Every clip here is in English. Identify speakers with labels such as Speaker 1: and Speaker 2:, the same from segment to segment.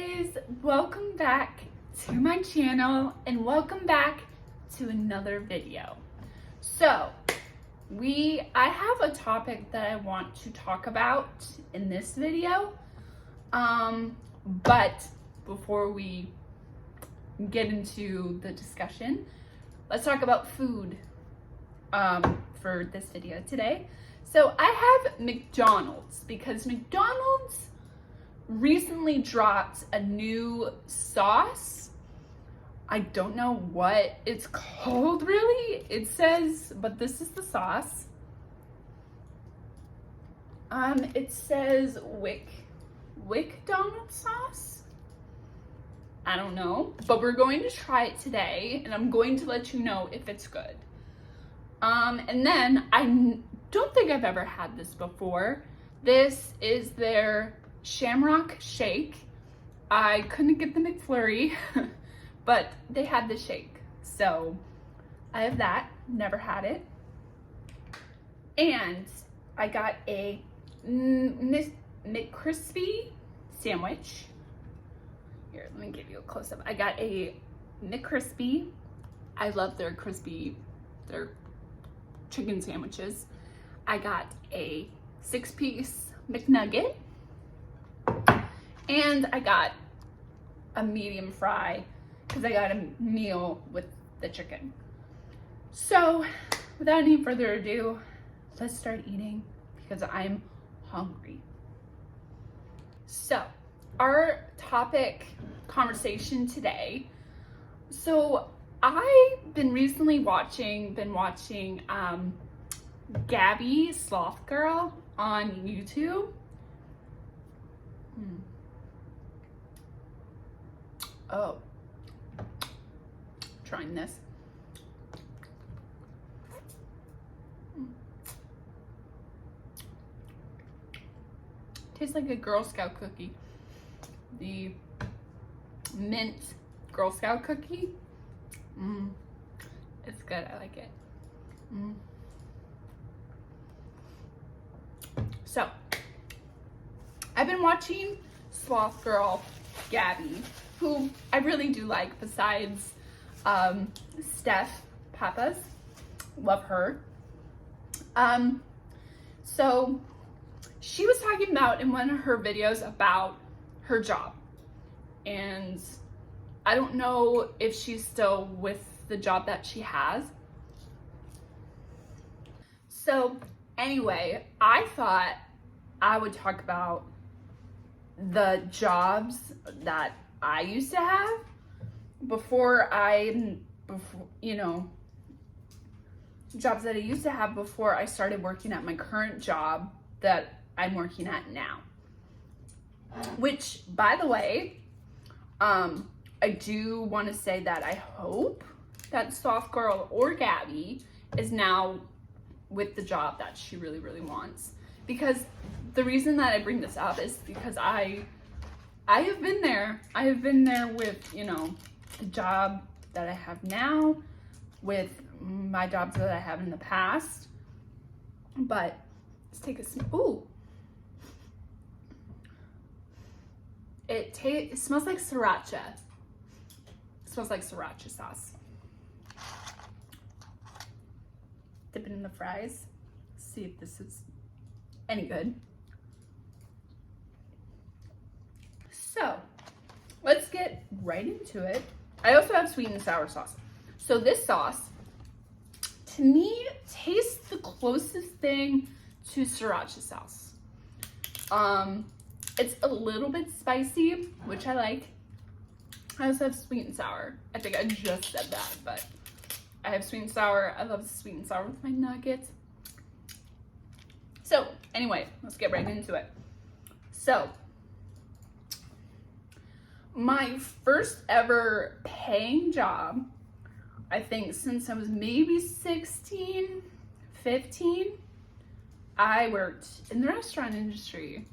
Speaker 1: guys, welcome back to my channel and welcome back to another video. So I have a topic that I want to talk about in this video, but before we get into the discussion, let's talk about food for this video today. So I have McDonald's because McDonald's recently dropped a new sauce. I don't know what it's called really. It says, but this is the sauce. It says McDonald's sauce. I don't know, but we're going to try it today and I'm going to let you know if it's good. And then I don't think I've ever had this before. This is their Shamrock Shake. I couldn't get the McFlurry, but they had the shake. So I have that, never had it. And I got a McCrispy sandwich. Here, let me give you a close-up. I got a McCrispy. I love their chicken sandwiches. I got a 6-piece McNugget. And I got a medium fry because I got a meal with the chicken. So without any further ado, let's start eating because I'm hungry. So our topic conversation today. So I've been recently watching Gabby Sloth Girl on YouTube. Oh, trying this. Tastes like a Girl Scout cookie. The mint Girl Scout cookie. It's good, I like it. So, I've been watching Sloth Girl Gabby, who I really do like besides Steph Pappas. Love her. So she was talking about in one of her videos about her job. And I don't know if she's still with the job that she has. So anyway, I thought I would talk about the jobs that I used to have jobs that I used to have before I started working at my current job that I'm working at now. Which, by the way, I do want to say that I hope that Soft Girl or Gabby is now with the job that she really, really wants. Because the reason that I bring this up is because I have been there. I have been there with, the job that I have now, with my jobs that I have in the past. But let's take a ooh. It smells like sriracha. It smells like sriracha sauce. Dip it in the fries. See if this is any good. So let's get right into it. I also have sweet and sour sauce. So this sauce, to me, tastes the closest thing to sriracha sauce. It's a little bit spicy, which I like. I also have sweet and sour. I think I just said that, but I have sweet and sour. I love sweet and sour with my nuggets. So anyway, let's get right into it. So my first ever paying job, I think since I was maybe 16, 15, I worked in the restaurant industry.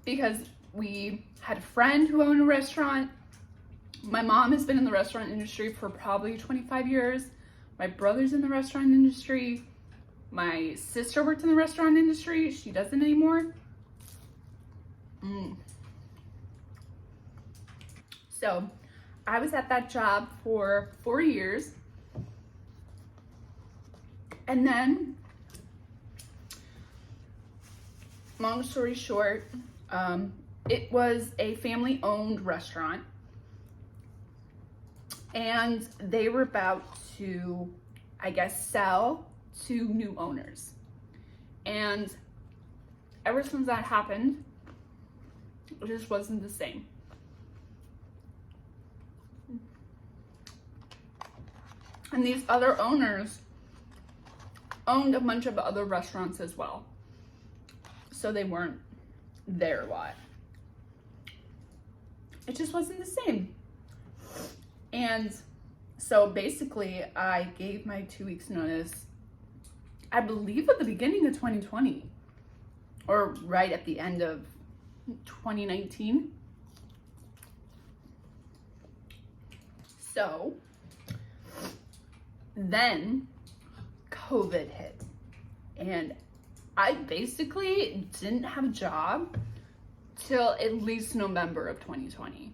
Speaker 1: Because we had a friend who owned a restaurant. My mom has been in the restaurant industry for probably 25 years. My brother's in the restaurant industry. My sister worked in the restaurant industry. She doesn't anymore. So I was at that job for 4 years. And then, long story short, it was a family-owned restaurant. And they were about to, I guess, sell to new owners. And ever since that happened, it just wasn't the same. And these other owners owned a bunch of other restaurants as well. So they weren't there a lot. It just wasn't the same. And so basically I gave my 2 weeks notice, I believe at the beginning of 2020 or right at the end of 2019. So then COVID hit and I basically didn't have a job till at least November of 2020.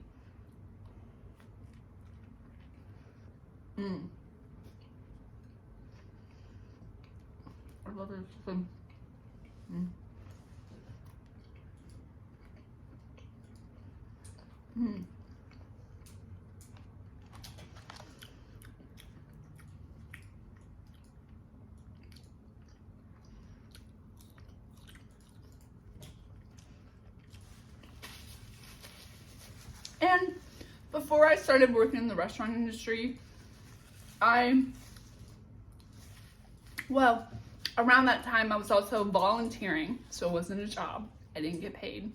Speaker 1: I love this. And before I started working in the restaurant industry, around that time I was also volunteering, so it wasn't a job. I didn't get paid.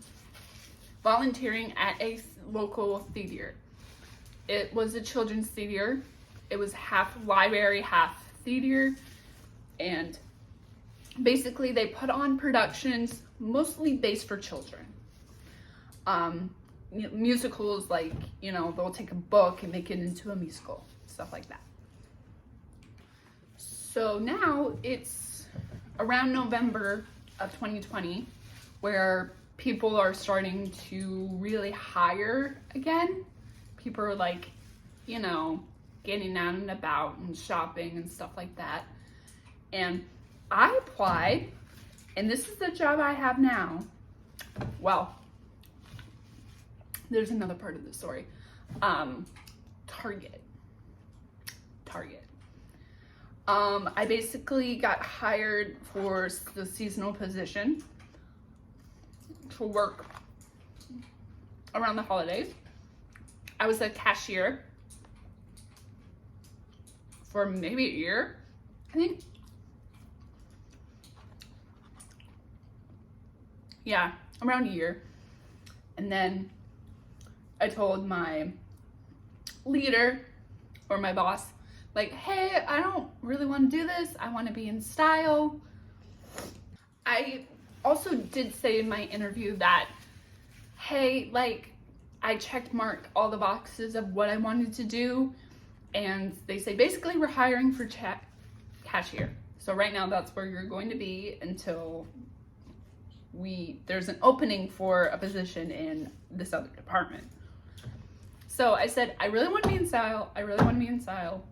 Speaker 1: Volunteering at a local theater. It was a children's theater. It was half library, half theater. And basically they put on productions mostly based for children. Musicals, like, they'll take a book and make it into a musical, stuff like that. So now it's around November of 2020 where people are starting to really hire again. People are like, getting out and about and shopping and stuff like that. And I applied, and this is the job I have now. Well, there's another part of the story. Target. I basically got hired for the seasonal position to work around the holidays. I was a cashier for maybe a year, I think. Yeah, around a year. And then I told my leader or my boss, like, hey, I don't really want to do this. I want to be in style. I also did say in my interview that, hey, like, I checked mark all the boxes of what I wanted to do. And they say, basically, we're hiring for cashier. So right now, that's where you're going to be until there's an opening for a position in this other department. So I said, I really want to be in style.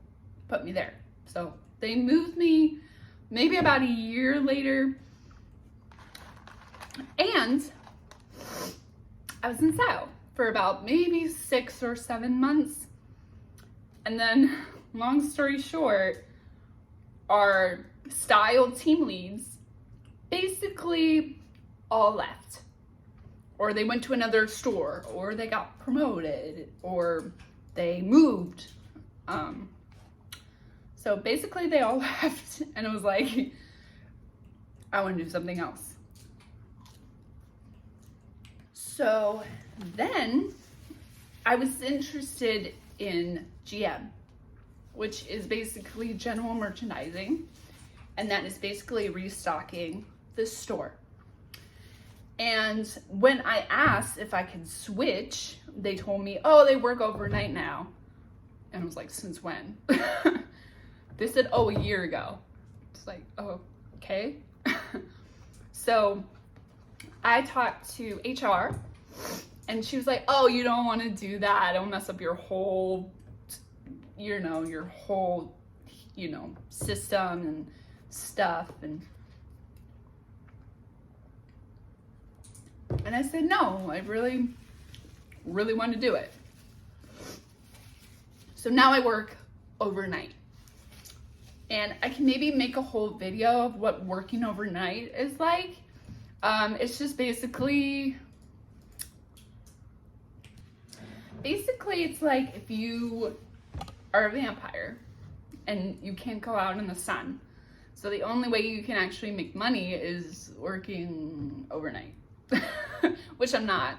Speaker 1: Put me there. So they moved me maybe about a year later. And I was in style for about maybe 6 or 7 months. And then, long story short, our style team leads basically all left. Or they went to another store, or they got promoted, or they moved. So basically they all left, and it was like, I want to do something else. So then I was interested in GM, which is basically general merchandising, and that is basically restocking the store. And when I asked if I could switch, they told me, oh, they work overnight now. And I was like, since when? They said, oh, a year ago. It's like, oh, okay. So I talked to HR And she was like, oh, you don't want to do that. It'll mess up your whole, your whole, system and stuff. And I said, no, I really, really want to do it. So now I work overnight. And I can maybe make a whole video of what working overnight is like. It's just basically it's like if you are a vampire and you can't go out in the sun. So the only way you can actually make money is working overnight, which I'm not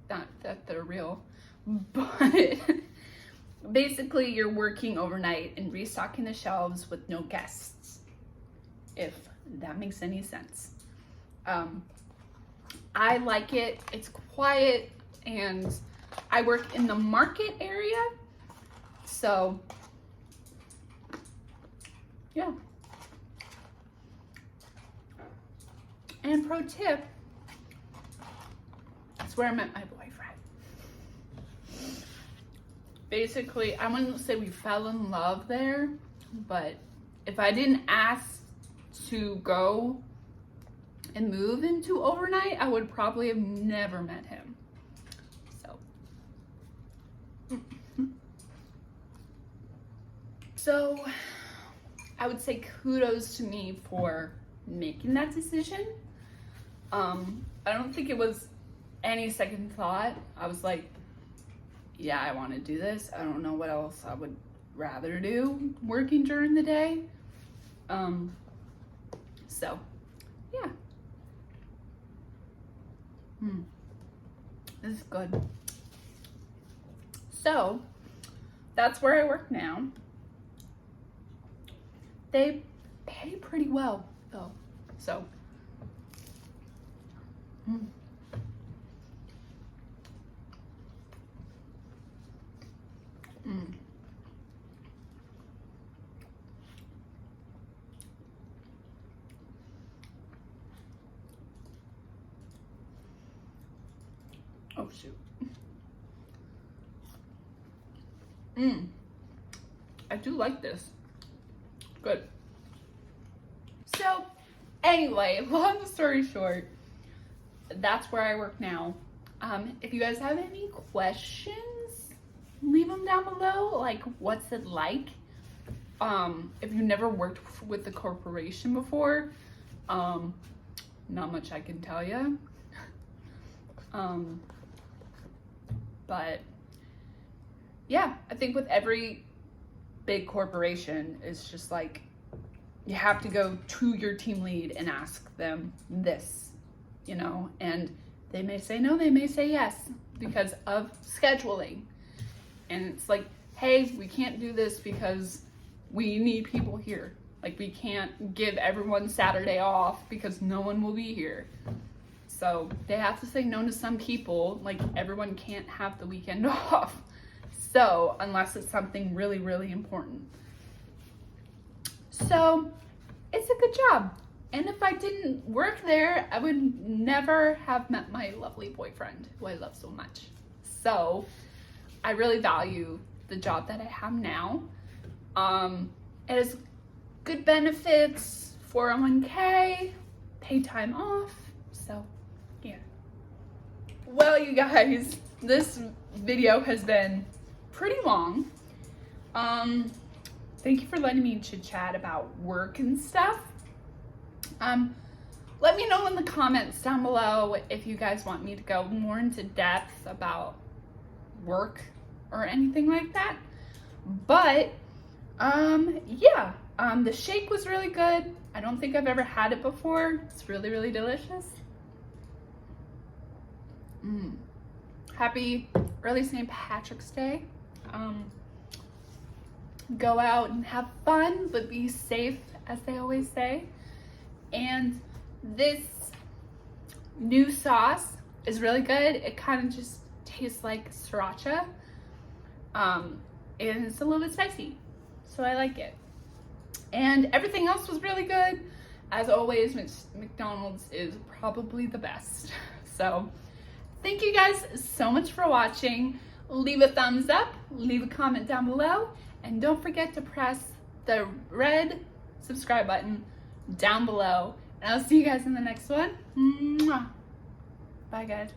Speaker 1: that they're real, but basically you're working overnight and restocking the shelves with no guests, if that makes any sense. I like it. It's quiet, and I work in the market area, so yeah. And pro tip, that's where I met my boyfriend. Basically, I wouldn't say we fell in love there, but if I didn't ask to go and move into overnight, I would probably have never met him. So I would say kudos to me for making that decision. I don't think it was any second thought. I was like, yeah, I want to do this. I don't know what else I would rather do working during the day. So yeah. This is good. So that's where I work now. They pay pretty well though. So oh shoot. I do like this. Good. So anyway, long story short, that's where I work now. If you guys have any questions, leave them down below. Like, what's it like? If you've never worked with the corporation before, not much I can tell you. But yeah, I think with every big corporation, it's just like you have to go to your team lead and ask them this, and they may say no, they may say yes because of scheduling. And it's like, hey, we can't do this because we need people here. Like, we can't give everyone Saturday off because no one will be here. So they have to say no to some people. Like, everyone can't have the weekend off. So unless it's something really, really important. So it's a good job. And if I didn't work there, I would never have met my lovely boyfriend, who I love so much. So I really value the job that I have now. It has good benefits, 401k, paid time off. So yeah. Well, you guys, this video has been pretty long. Thank you for letting me chit chat about work and stuff. Let me know in the comments down below if you guys want me to go more into depth about work or anything like that. But yeah, the shake was really good. I don't think I've ever had it before. It's really, really delicious. Happy early St. Patrick's Day. Go out and have fun, but be safe, as they always say. And this new sauce is really good. It kind of just tastes like sriracha. And it's a little bit spicy, so I like it. And everything else was really good. As always, McDonald's is probably the best. So thank you guys so much for watching. Leave a thumbs up, leave a comment down below, and don't forget to press the red subscribe button down below. And I'll see you guys in the next one. Mwah. Bye, guys.